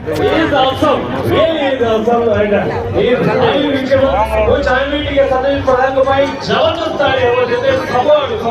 He's awesome. Really is awesome. He's highly reachable. Which I am meeting a certain product of my Java study. I was in the support of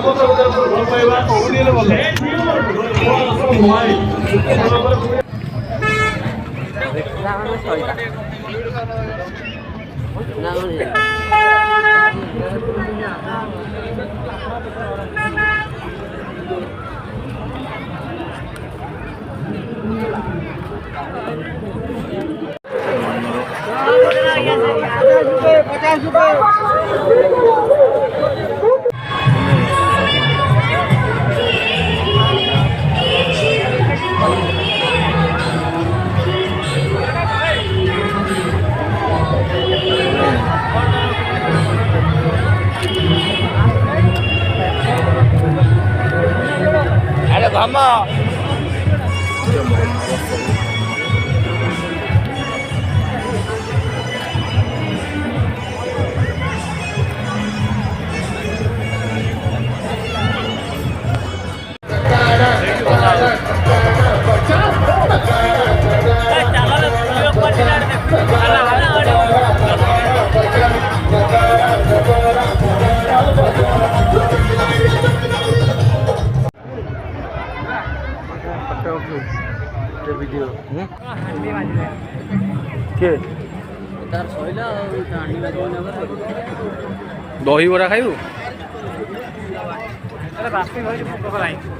दही बरा खाइबू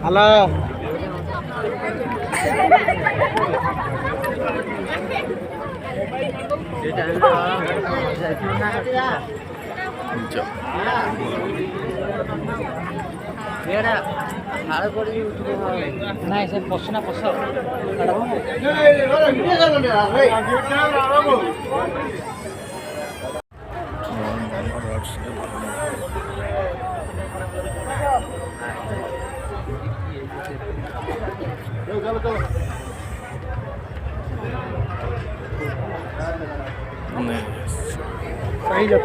hello ନାଇଁ ସେ ପଶୁନା ପଶ सही लोग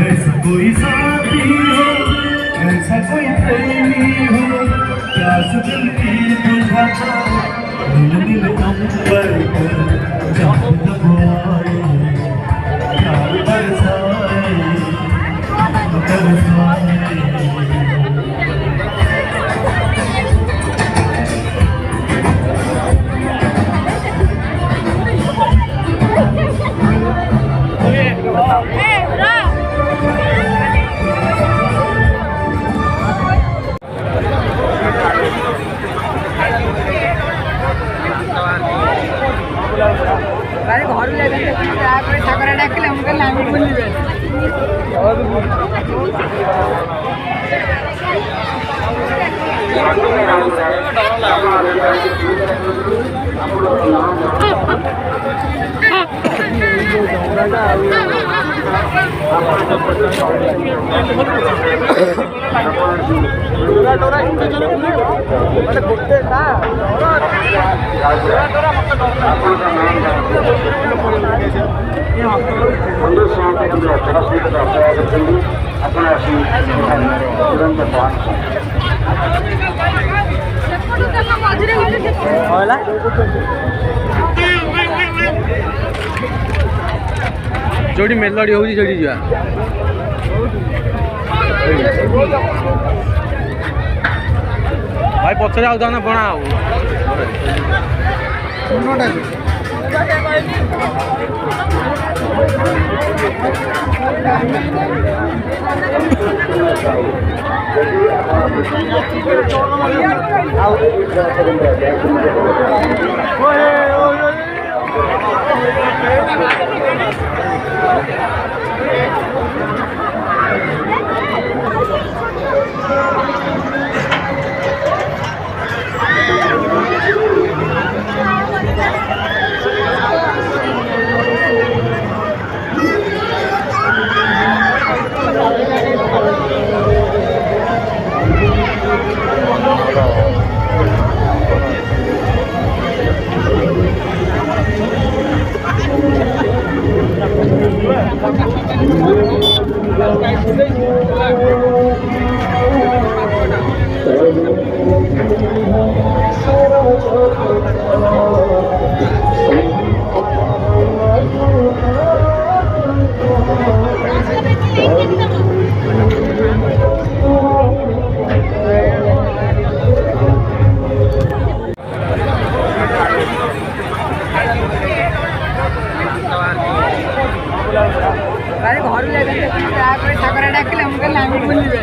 ऐसा कोई साथी हो ऐसा कोई प्रेमी हो क्या दिल की बुझाता दिल दिल अंबर पर जब दबाए प्यार बरसाए बरसाए जोड़ी मेलोडी होगी जोड़ी जा ଭାଇ ପଛରେ ଆଉ ତାହେଲେ ବଣା ଆଉ घर ठाकुर डाकिले मुझे बुलवे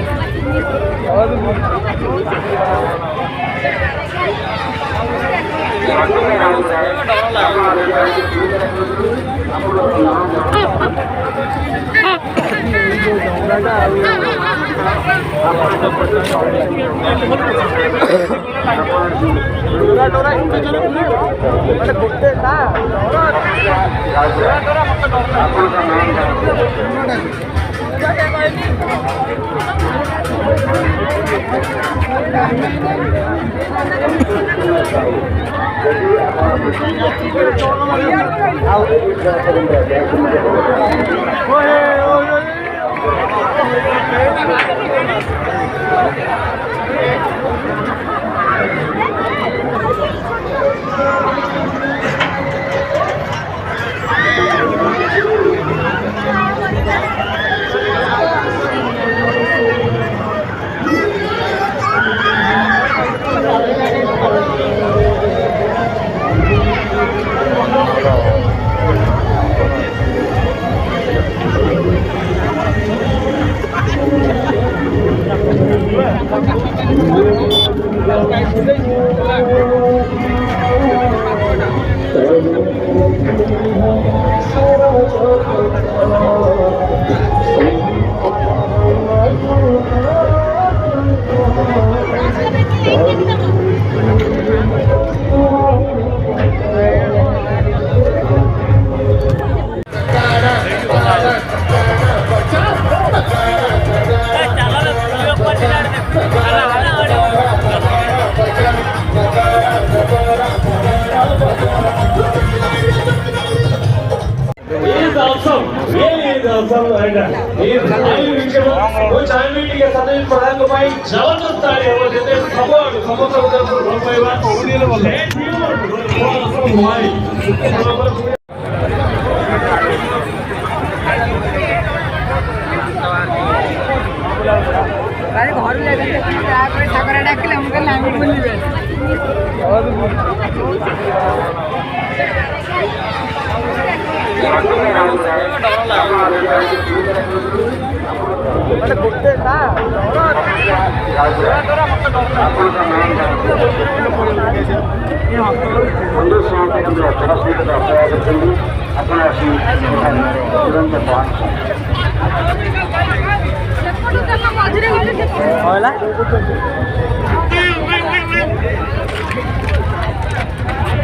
घर ठाकुर डाकिले मुझे बुलवे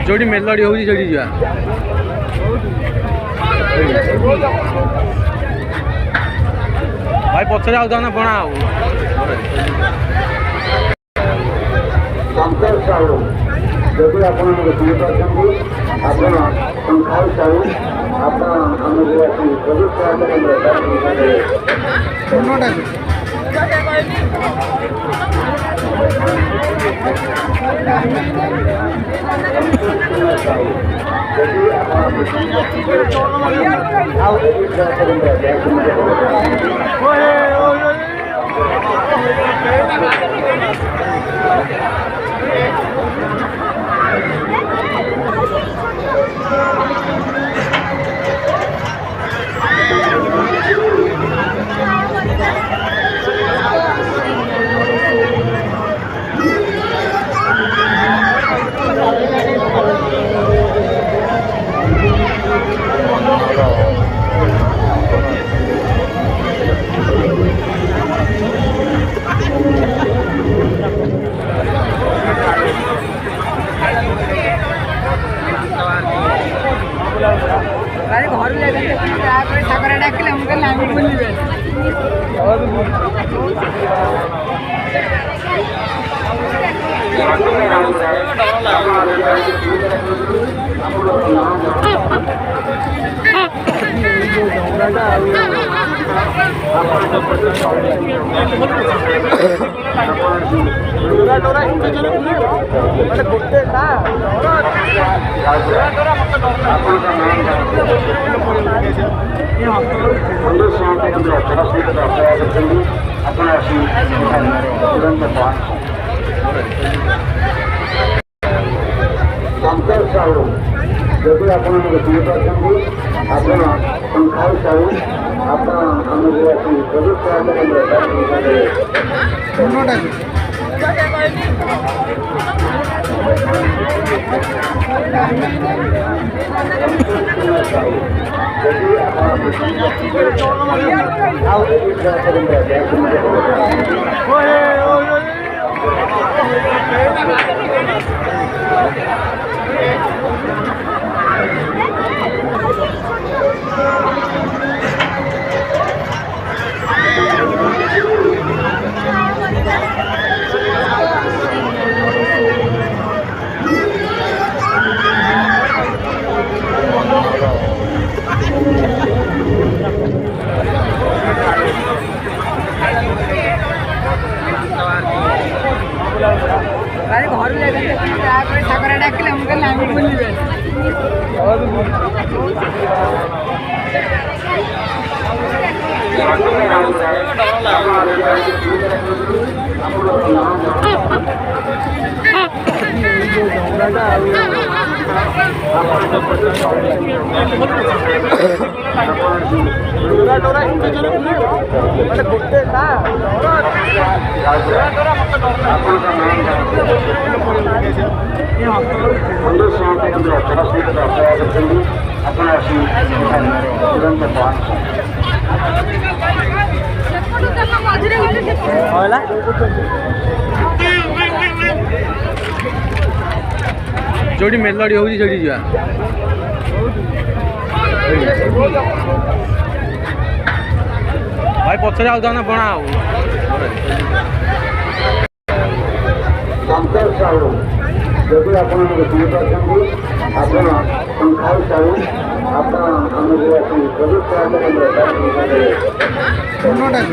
जोड़ी मेलोडी होगी जोड़ी जा भाई पछरे आउ ताने बणा आउ शंकर साहू जदि आपण सुनी पार्टी आपण संखाल साहू आपण अनुवासी प्रदीप ଭାଇ ଘରୁ ଯାଇଥିଲି ତାପରେ ଠାକୁର ଡାକିଲେ ମୁଁ କହିଲି ଆମେ ବୁଲିବେ ଆପଣ ଆସି ତୁରନ୍ତ ଶଙ୍କର ସାହୁ ଯଦି ଆପଣ ଶୁଣିପାରୁଛନ୍ତି ଆପଣ ଶଙ୍ଖାଇ ସାହୁ ଆପଣ ଆମକୁ ଆସି ବହୁତ ଭାଇ ଘରୁ ଯାଇଥିଲି ତାପରେ ଠାକୁର ଡାକିଲେ ମୁଁ କହିଲି ଆମେ ବୁଲିବେ ଆପଣ ଆସି ତୁରନ୍ତ ଯୋଉଠି ମେଲୋଡି ହଉଛି ସେଇଠି ଯିବା। ଭାଇ ପଛରେ ଆଉ ନା ବଣା ଆଉ ଶଙ୍କର ସାହୁ ଯଦି ଆପଣ ଶୁଣିପାରୁଛନ୍ତି ଆପଣ ଶଙ୍ଖାଇ ସାହୁ ଆପଣ ଆମକୁ ଆସି ବହୁତ